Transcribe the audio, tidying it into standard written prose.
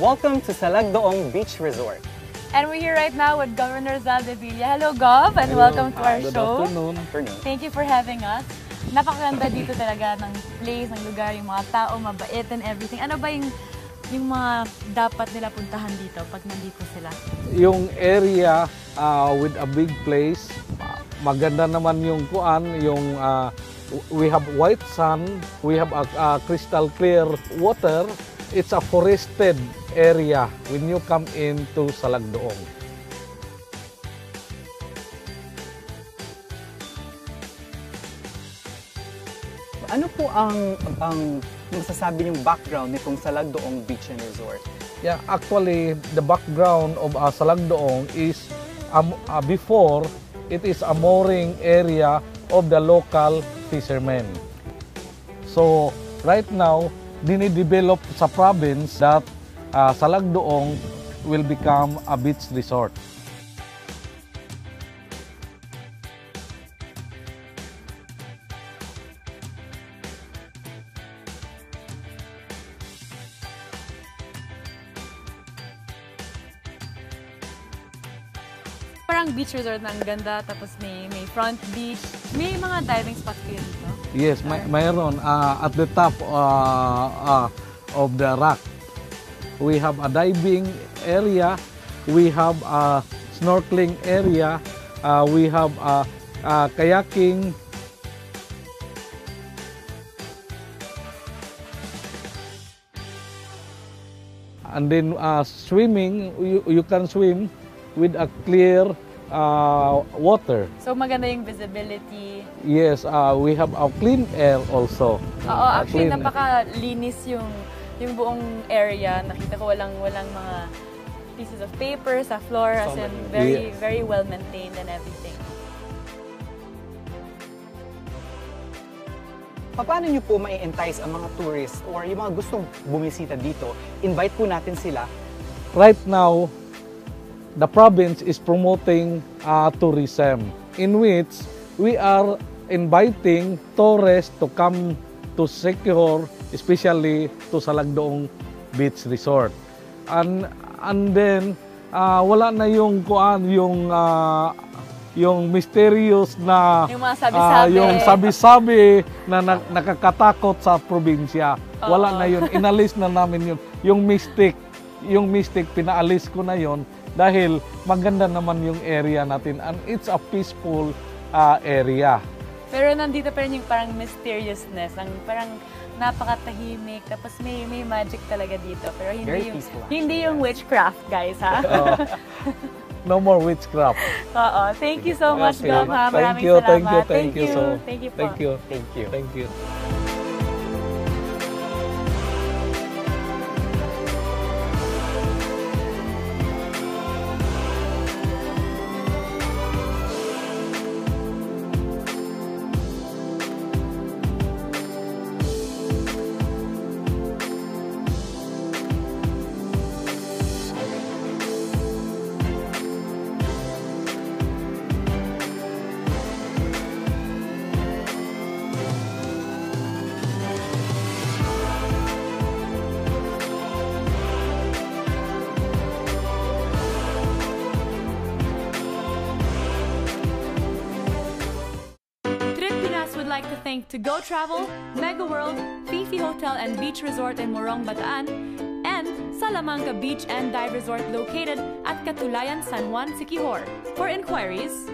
Welcome to Salagdoong Beach Resort. And we're here right now with Governor Zal de Villa. Hello, Gov, and welcome to our show. Good afternoon. Thank you for having us. Napakaganda dito talaga ng place, ng lugar, yung mga tao, mabait and everything. Ano ba yung mga dapat nila puntahan dito pag nandito sila? Yung area with a big place, maganda naman yung kuan, yung we have white sand, we have a crystal clear water. It's a forested area when you come into Salagdoong. Ano po ang masasabi niyong background nitong Salagdoong Beach and Resort? Yeah, actually, the background of Salagdoong is before it is a mooring area of the local fishermen. So right now, dinidevelop sa province that Salagdoong will become a beach resort. Parang beach resort na ang ganda, tapos may front beach. May mga diving spots kayo dito? Yes, mayroon at the top of the rock. We have a diving area, we have a snorkeling area, we have a kayaking. And then swimming, you can swim with a clear water. So maganda yung visibility. Yes, we have a clean air also. Oo, actually napakalinis yung buong area. Nakita ko walang mga pieces of paper sa floor, as in very well maintained and everything. Paano niyo po mai-entice ang mga tourists or yung mga gustong bumisita dito? Invite po natin sila. Right now, the province is promoting tourism, in which we are inviting tourists to come to secure, especially to Salagdoong Beach Resort. And then wala na yung yung mysterious na yung mga sabi-sabi, yung sabi-sabi na nakakatakot sa probinsya. Wala na yun. Inalis na namin yun. Yung mystic pinaalis ko na yun dahil maganda naman yung area natin and it's a peaceful area. Pero nandito pa rin yung parang mysteriousness, ang parang napakatahimik, tapos may magic talaga dito. Pero hindi yung witchcraft, guys, ha? No more witchcraft. Oo. Thank you so much, Gov, ha? Maraming salamat. Thank you. Thank you po. Thank you. Would like to thank To Go Travel, Mega World, Fifi Hotel and Beach Resort in Morong, Bataan, and Salamanca Beach and Dive Resort located at Catulayan, San Juan, Siquijor. For inquiries,